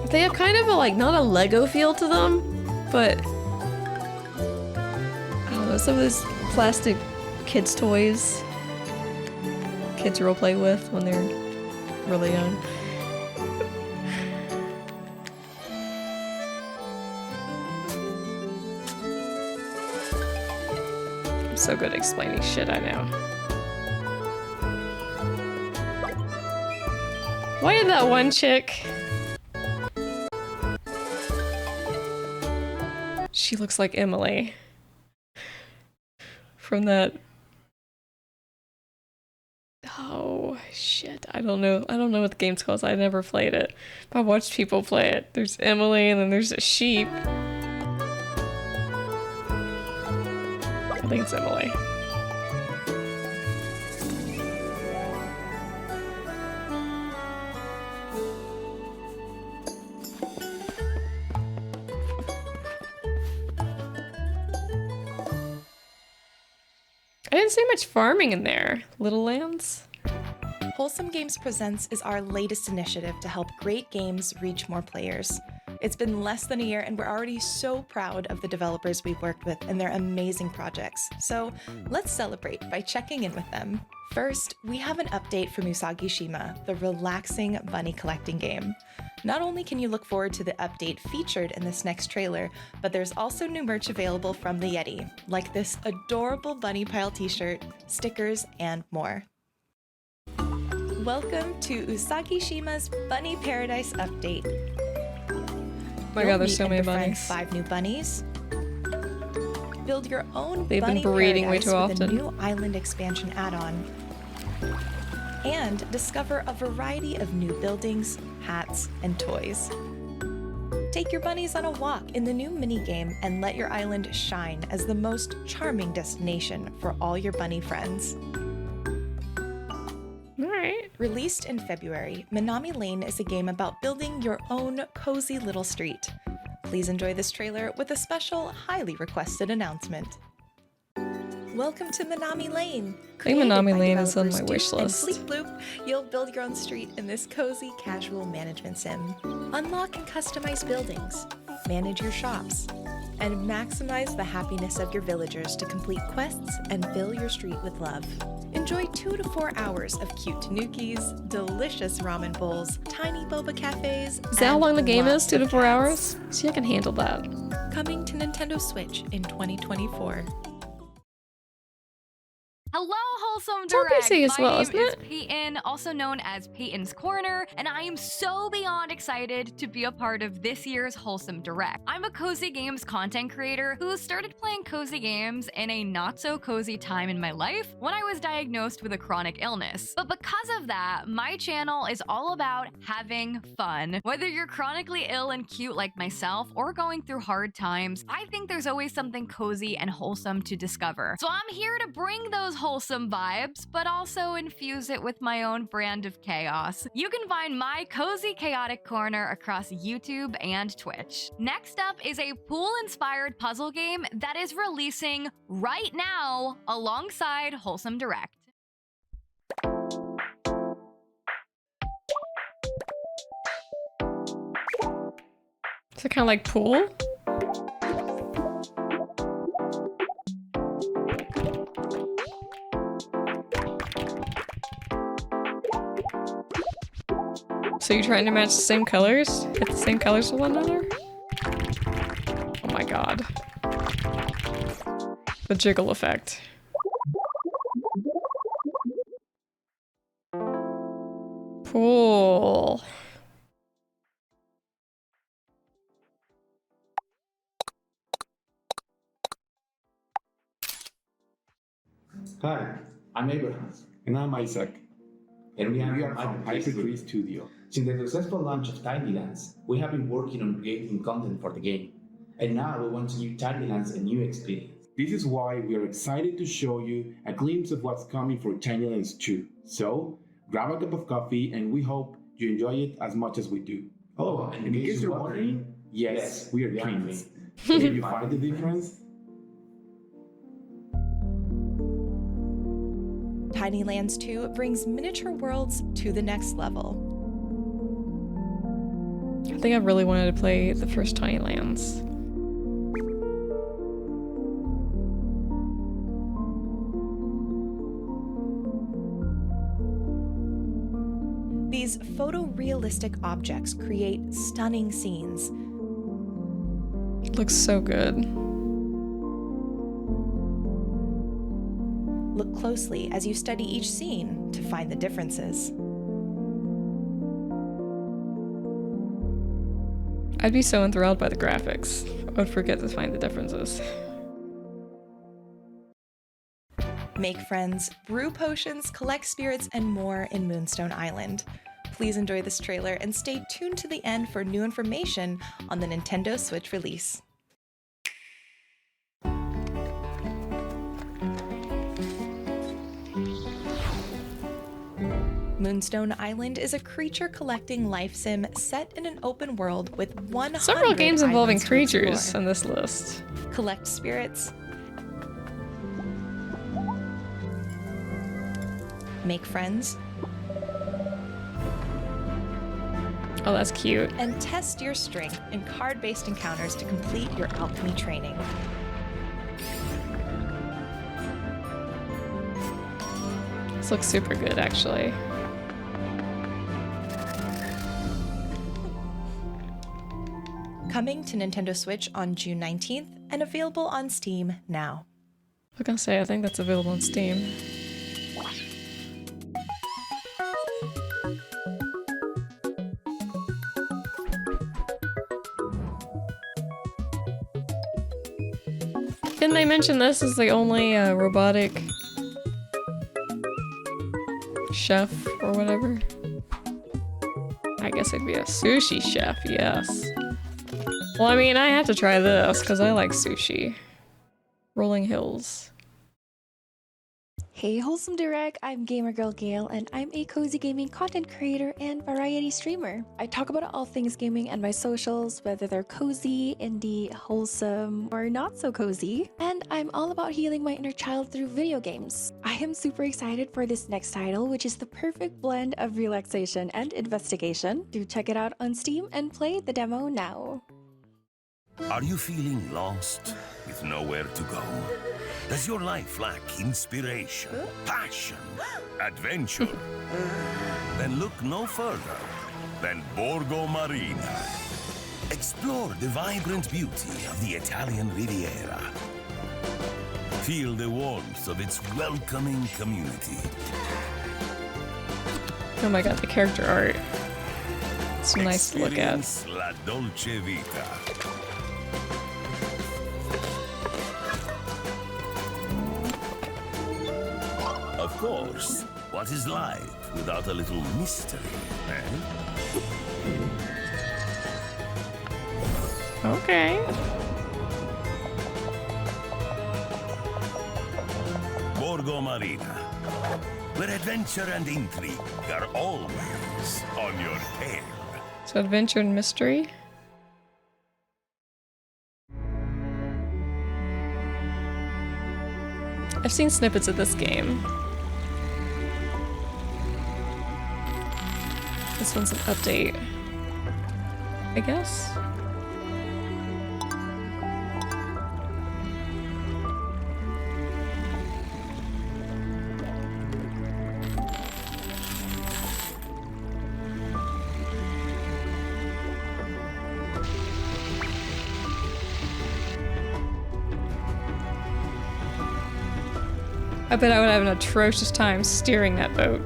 They have kind of a, like, not a Lego feel to them, but I don't know, some of those plastic kids' toys kids roleplay with when they're really young. I'm so good at explaining shit, I know. Why did that one chick... She looks like Emily from that. Oh shit! I don't know what the game's called. I never played it, but I watched people play it. There's Emily, and then there's a sheep. I think it's Emily. I didn't see much farming in there. Little Lands? Wholesome Games Presents is our latest initiative to help great games reach more players. It's been less than a year and we're already so proud of the developers we've worked with and their amazing projects. So let's celebrate by checking in with them. First, we have an update from Usagi Shima, the relaxing bunny collecting game. Not only can you look forward to the update featured in this next trailer, but there's also new merch available from the Yeti, like this adorable bunny pile t-shirt, stickers, and more. Welcome to Usagi Shima's Bunny Paradise Update. Oh my god, there's so many bunnies. 5 new bunnies. Build your own They've bunny been breeding way paradise too with a often. new island expansion add-on. And discover a variety of new buildings, hats, and toys. Take your bunnies on a walk in the new minigame and let your island shine as the most charming destination for all your bunny friends. Alright. Released in February, Minami Lane is a game about building your own cozy little street. Please enjoy this trailer with a special, highly requested announcement. Welcome to Minami Lane. I think Minami Lane is on my wish list. In Fleet Loop, you'll build your own street in this cozy, casual management sim. Unlock and customize buildings, manage your shops, and maximize the happiness of your villagers to complete quests and fill your street with love. Enjoy 2 to 4 hours of cute tanukis, delicious ramen bowls, tiny boba cafes. Is that how long the game is? 2 to 4 hours? See, I can handle that. Coming to Nintendo Switch in 2024. Hello, Wholesome It's on Direct. PC as well, My isn't name is it? Peyton, also known as Peyton's Corner, and I am so beyond excited to be a part of this year's Wholesome Direct. I'm a cozy games content creator who started playing cozy games in a not so cozy time in my life when I was diagnosed with a chronic illness. But because of that, my channel is all about having fun. Whether you're chronically ill and cute like myself or going through hard times, I think there's always something cozy and wholesome to discover. So I'm here to bring those wholesome vibes, but also infuse it with my own brand of chaos. You can find my cozy chaotic corner across YouTube and Twitch. Next up is a pool-inspired puzzle game that is releasing right now alongside Wholesome Direct. Is it kind of like pool? So you're trying to match the same colors? Hit the same colors with one another? Oh my god. The jiggle effect. Pool. Hi, I'm Abraham. And I'm Isaac. And we are from Hyper3 Studio. Since the successful launch of Tinylands, we have been working on creating content for the game. And now we want to give Tinylands a new experience. This is why we are excited to show you a glimpse of what's coming for Tinylands 2. So, grab a cup of coffee and we hope you enjoy it as much as we do. Oh, and in case you're wondering, yes, we are twins. Can you find the difference? Tinylands 2 brings miniature worlds to the next level. I think I really wanted to play the first Tinylands. These photorealistic objects create stunning scenes. Looks so good. Look closely as you study each scene to find the differences. I'd be so enthralled by the graphics. I would forget to find the differences. Make friends, brew potions, collect spirits, and more in Moonstone Island. Please enjoy this trailer and stay tuned to the end for new information on the Nintendo Switch release. Moonstone Island is a creature collecting life sim set in an open world with 100 Several games involving islands to creatures explore. on this list. Collect spirits, make friends, Oh, that's cute. and test your strength in card-based encounters to complete your alchemy training. This looks super good, actually. Coming to Nintendo Switch on June 19th and available on Steam now. I was gonna say, I think that's available on Steam. Didn't they mention this is the only robotic chef or whatever? I guess it'd be a sushi chef, yes. Well, I mean, I have to try this because I like sushi. Rolling Hills. Hey Wholesome Direct, I'm Gamer Girl Gail and I'm a cozy gaming content creator and variety streamer. I talk about all things gaming and my socials, whether they're cozy, indie, wholesome, or not so cozy. And I'm all about healing my inner child through video games. I am super excited for this next title, which is the perfect blend of relaxation and investigation. Do check it out on Steam and play the demo now. Are you feeling lost with nowhere to go? Does your life lack inspiration, passion, adventure? Then look no further than Borgo Marina. Explore the vibrant beauty of the Italian Riviera. Feel the warmth of its welcoming community. Oh my god, the character art. It's nice to look at. Experience la dolce vita. Of course, what is life without a little mystery, eh? Okay. Borgo Marina, where adventure and intrigue are always on your tail. So adventure and mystery. I've seen snippets of this game. This one's an update, I guess. I bet I would have an atrocious time steering that boat.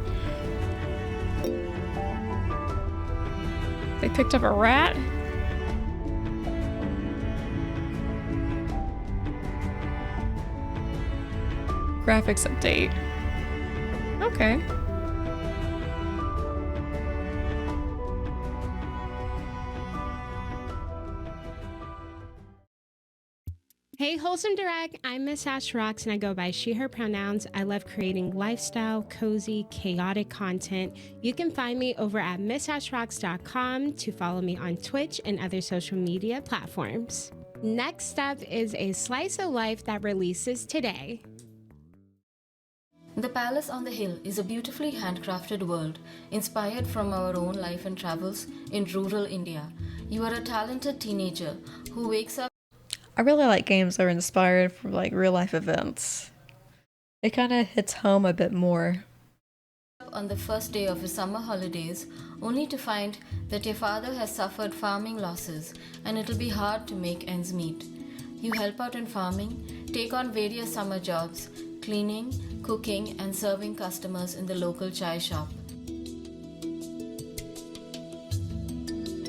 They picked up a rat? Graphics update. Okay. Hey, Wholesome Direct, I'm Miss Ash Rocks and I go by she, her pronouns. I love creating lifestyle, cozy, chaotic content. You can find me over at missashrocks.com to follow me on Twitch and other social media platforms. Next up is a slice of life that releases today. The Palace on the Hill is a beautifully handcrafted world inspired from our own life and travels in rural India. You are a talented teenager who wakes up. I really like games that are inspired from like real life events. It kind of hits home a bit more. On the first day of his summer holidays, only to find that your father has suffered farming losses and it'll be hard to make ends meet. You help out in farming, take on various summer jobs, cleaning, cooking, and serving customers in the local chai shop.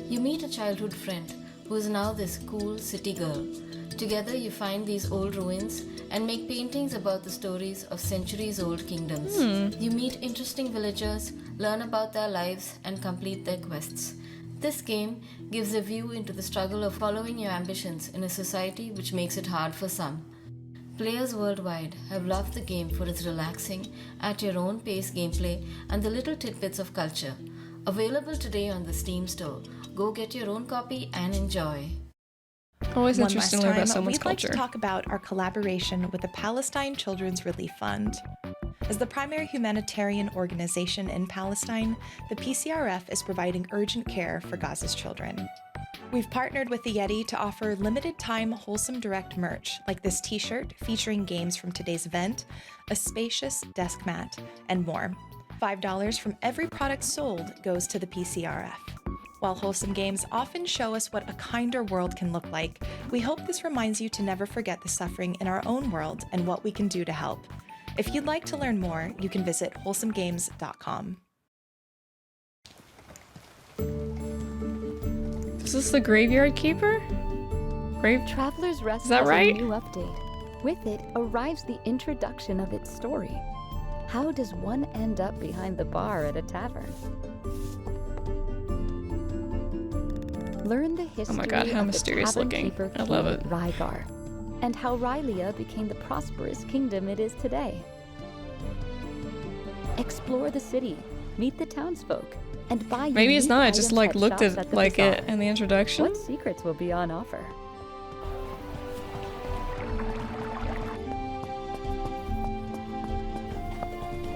You meet a childhood friend who is now this cool city girl. Together you find these old ruins and make paintings about the stories of centuries-old kingdoms. You meet interesting villagers, learn about their lives, and complete their quests. This game gives a view into the struggle of following your ambitions in a society which makes it hard for some. Players worldwide have loved the game for its relaxing, at your own pace gameplay and the little tidbits of culture. Available today on the Steam store. Go get your own copy and enjoy. Always One interesting last to learn about time, someone's we'd like culture. to talk about our collaboration with the Palestine Children's Relief Fund. As the primary humanitarian organization in Palestine, the PCRF is providing urgent care for Gaza's children. We've partnered with the Yeti to offer limited-time Wholesome Direct merch, like this t-shirt featuring games from today's event, a spacious desk mat, and more. $5 from every product sold goes to the PCRF. While Wholesome Games often show us what a kinder world can look like, we hope this reminds you to never forget the suffering in our own world and what we can do to help. If you'd like to learn more, you can visit wholesomegames.com. Is this the Graveyard Keeper? Traveler's Rest Is that has right? a new update. With it arrives the introduction of its story. How does one end up behind the bar at a tavern? Learn the history Oh my god, how of mysterious the tavern looking. keeper I love king, it. Rygar, and how Rylia became the prosperous kingdom it is today. Explore the city, meet the townsfolk, and buy Maybe it's unique not, I items just like at looked shops at the like bazaar. it in the introduction. What secrets will be on offer?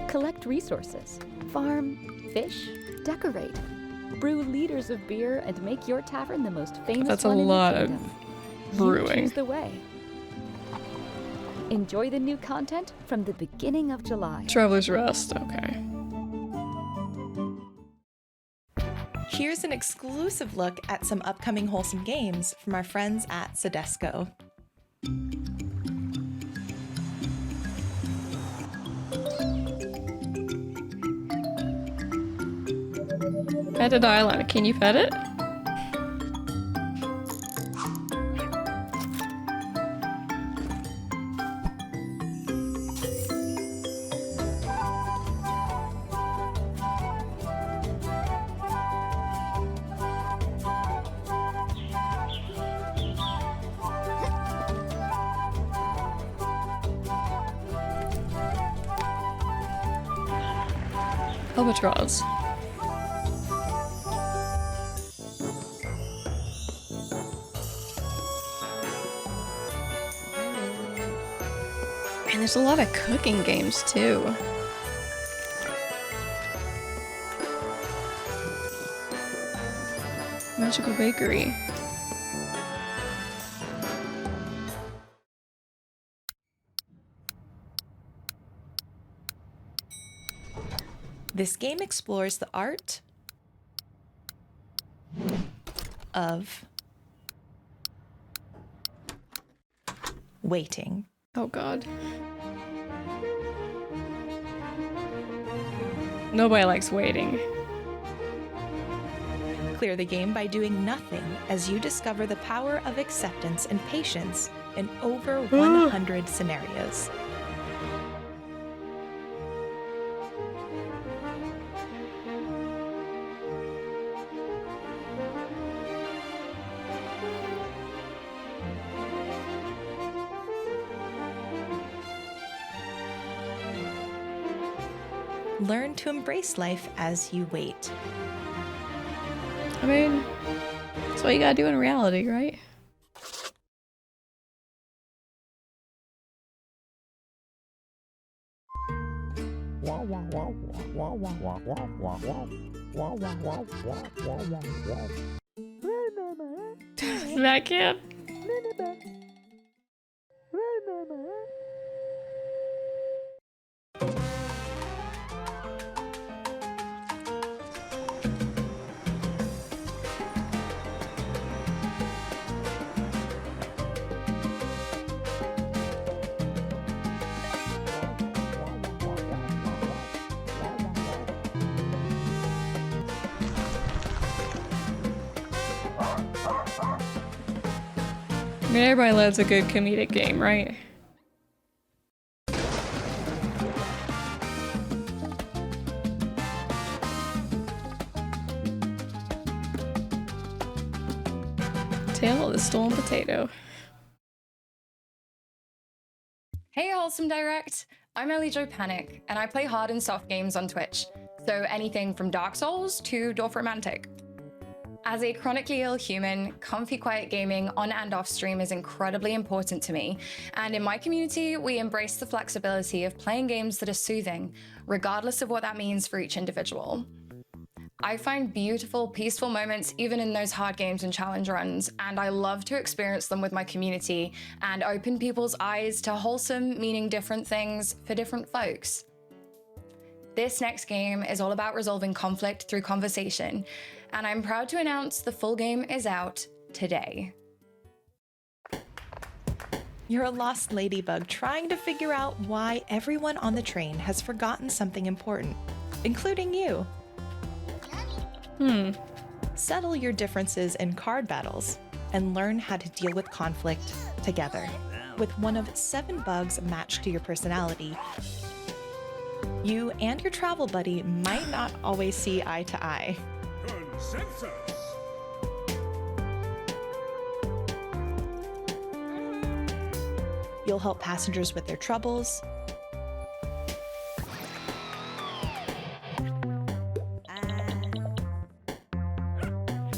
Collect resources, farm, fish, decorate, brew liters of beer, and make your tavern the most famous That's a one in lot the of kingdom. brewing. You choose the way. Enjoy the new content from the beginning of July. Traveler's Rest, okay. Here's an exclusive look at some upcoming Wholesome games from our friends at Sedesco. Pet a dial. Can you pet it? Albatross. And there's a lot of cooking games too. Magical Bakery. This game explores the art of waiting. Oh God. Nobody likes waiting. Clear the game by doing nothing as you discover the power of acceptance and patience in over 100 scenarios. Learn to embrace life as you wait. I mean, that's what you gotta do in reality, right? That kid. I mean, everybody loves a good comedic game, right? Tale of the Stolen Potato. Hey Wholesome Direct! I'm Ellie Jo Panic, and I play hard and soft games on Twitch, so anything from Dark Souls to Dwarf Romantic. As a chronically ill human, comfy quiet gaming on and off stream is incredibly important to me, and in my community, we embrace the flexibility of playing games that are soothing, regardless of what that means for each individual. I find beautiful, peaceful moments even in those hard games and challenge runs, and I love to experience them with my community and open people's eyes to wholesome meaning different things for different folks. This next game is all about resolving conflict through conversation, and I'm proud to announce the full game is out today. You're a lost ladybug trying to figure out why everyone on the train has forgotten something important, including you. Settle your differences in card battles and learn how to deal with conflict together. With one of 7 bugs matched to your personality, you and your travel buddy might not always see eye to eye. Consensus. You'll help passengers with their troubles.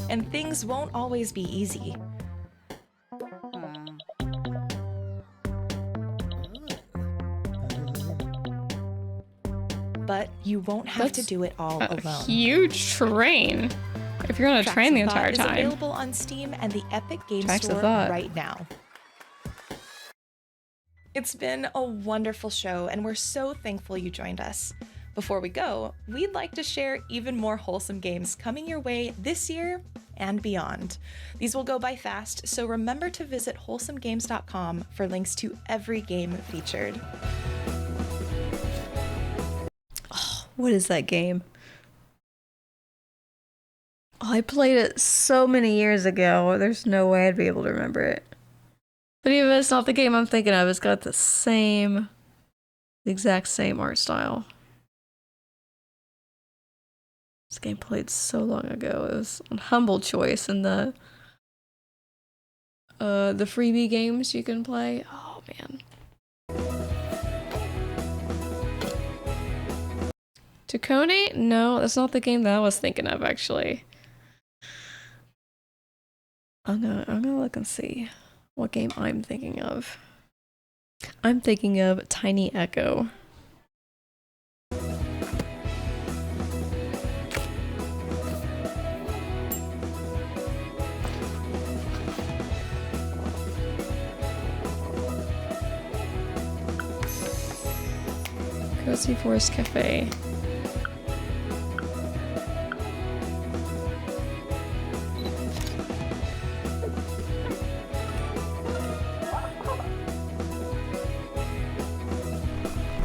And things won't always be easy. But you won't have to do it all alone. Huge train. If you're on a train the entire time. Is available on Steam and the Epic Games Tracks of Store Thought. right now. It's been a wonderful show, and we're so thankful you joined us. Before we go, we'd like to share even more wholesome games coming your way this year and beyond. These will go by fast, so remember to visit wholesomegames.com for links to every game featured. What is that game? I played it so many years ago. There's no way I'd be able to remember it. But even if it's not the game I'm thinking of, it's got the exact same art style. This game played so long ago. It was on Humble Choice and the freebie games you can play. Oh man. Tacony? No, that's not the game that I was thinking of actually. I'm gonna look and see what game I'm thinking of. I'm thinking of Tiny Echo. Cozy Forest Cafe.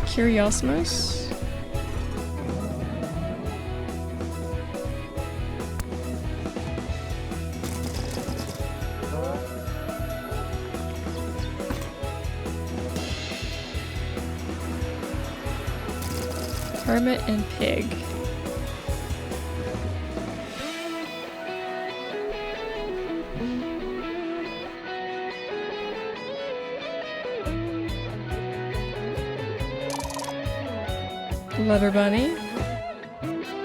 Curiosmos. Hermit and Pig. Leather Bunny.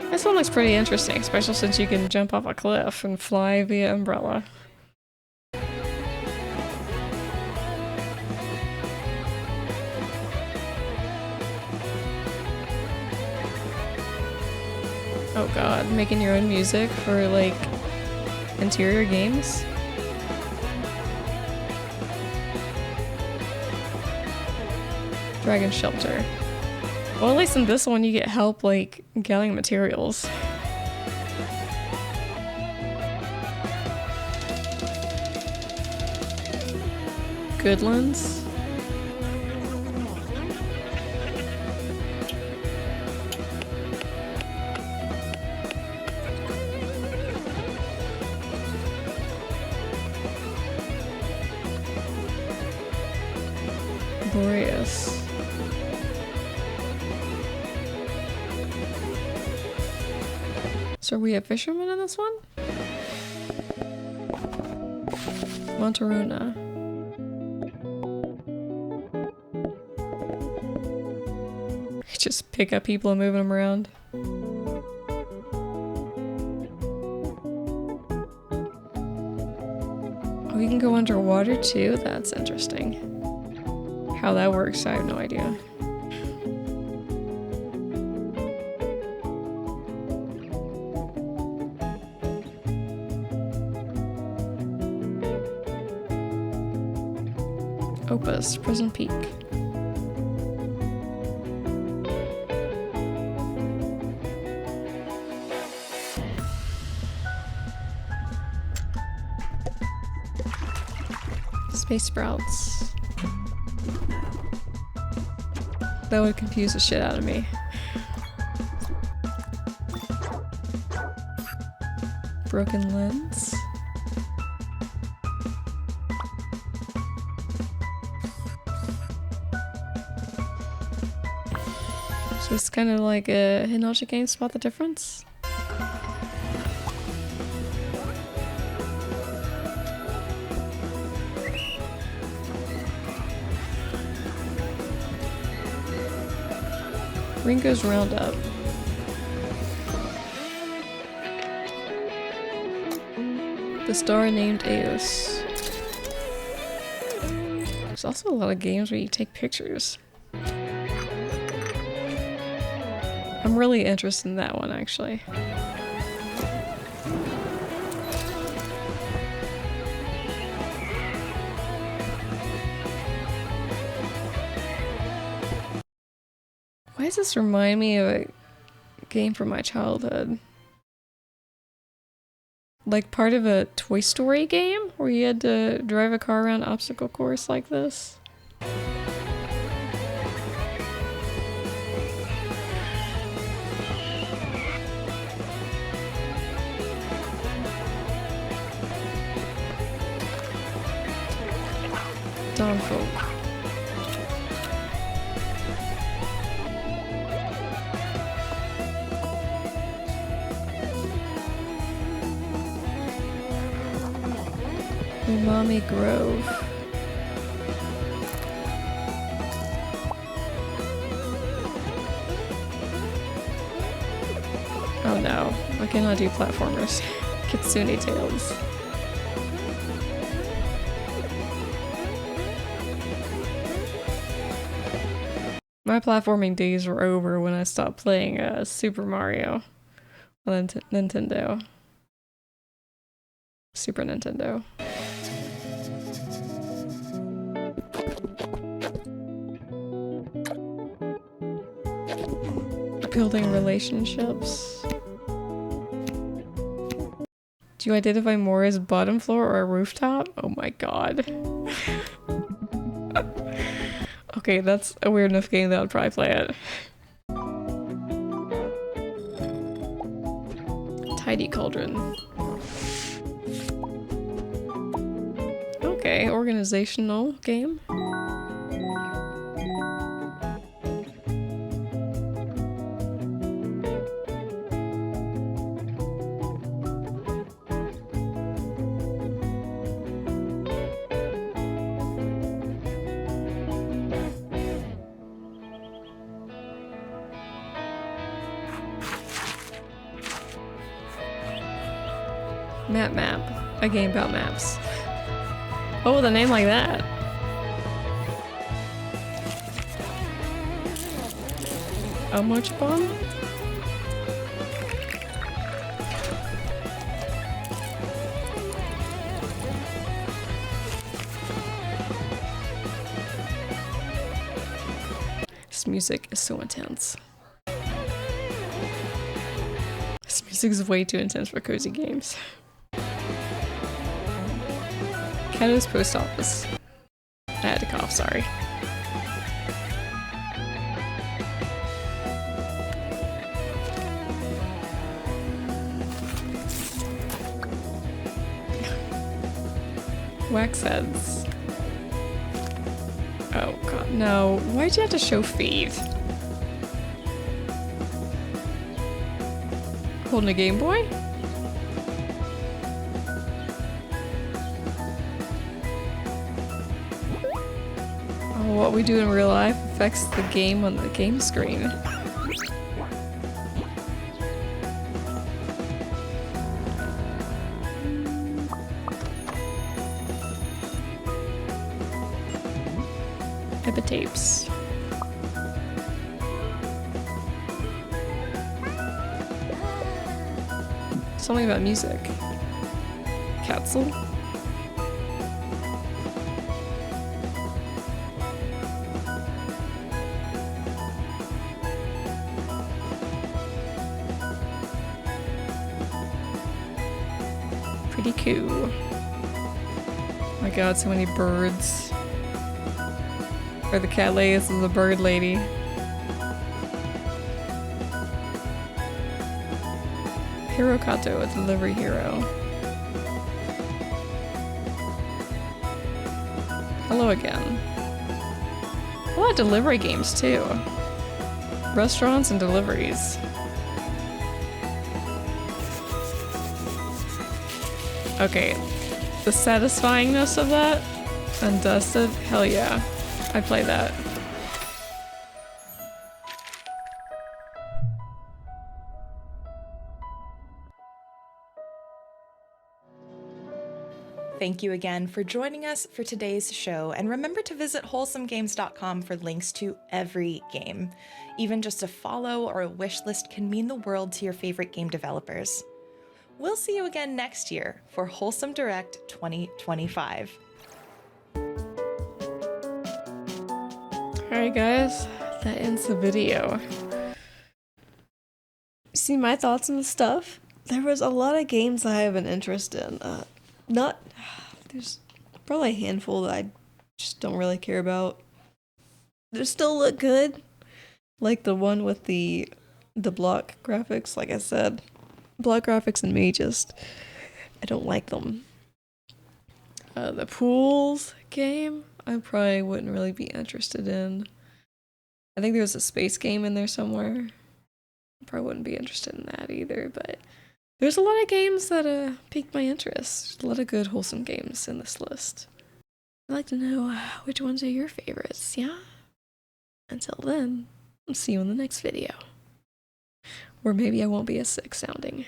This one looks pretty interesting, especially since you can jump off a cliff and fly via umbrella. Oh god, making your own music for like interior games? Dragon Shelter. Well, at least in this one you get help like gathering materials. Goodlands. Boreas. So are we a fisherman in this one? Monteruna. Just pick up people and move them around. Oh, you can go underwater too? That's interesting. How that works, I have no idea. Opus, Prison Peak. Space Sprouts. That would confuse the shit out of me. Broken Lens. So it's kind of like a hidden object game. Spot the difference? Ringo's Roundup. The Star Named Eos. There's also a lot of games where you take pictures. I'm really interested in that one, actually. Why does this remind me of a game from my childhood? Like part of a Toy Story game where you had to drive a car around an obstacle course like this? Dawnfolk. Umami Grove. Oh no, I cannot do platformers. Kitsune Tales. My platforming days were over when I stopped playing Super Mario on Nintendo. Super Nintendo. Building relationships. Do you identify more as bottom floor or a rooftop? Oh my god. Okay, that's a weird enough game that I'd probably play it. Tidy Cauldron. Okay, organizational game. Map. A game about maps. Oh, with a name like that. How much bomb? This music is so intense. This music is way too intense for cozy games. Cato's Post Office. I had to cough, sorry. Wax heads. Oh god, no. Why'd you have to show feet? Holding a Game Boy? What we do in real life affects the game on the game screen. Epitapes. Something about music. Capsule. Pretty cool. Oh my god, so many birds. Or the cat lady, this is the bird lady. Hirokato, a delivery hero. Hello again. A lot of delivery games too. Restaurants and deliveries. Okay, the satisfyingness of that, Undusted, hell yeah, I play that. Thank you again for joining us for today's show, and remember to visit wholesomegames.com for links to every game. Even just a follow or a wish list can mean the world to your favorite game developers. We'll see you again next year for Wholesome Direct 2025. Alright guys, that ends the video. See my thoughts on the stuff? There was a lot of games I have an interest in. There's probably a handful that I just don't really care about. They still look good. Like the one with the block graphics, like I said. Block graphics and me just, I don't like them. The pools game, I probably wouldn't really be interested in. I think there's a space game in there somewhere. I probably wouldn't be interested in that either, but there's a lot of games that piqued my interest. A lot of good, wholesome games in this list. I'd like to know which ones are your favorites, yeah? Until then, I'll see you in the next video. Or maybe I won't be as sick sounding.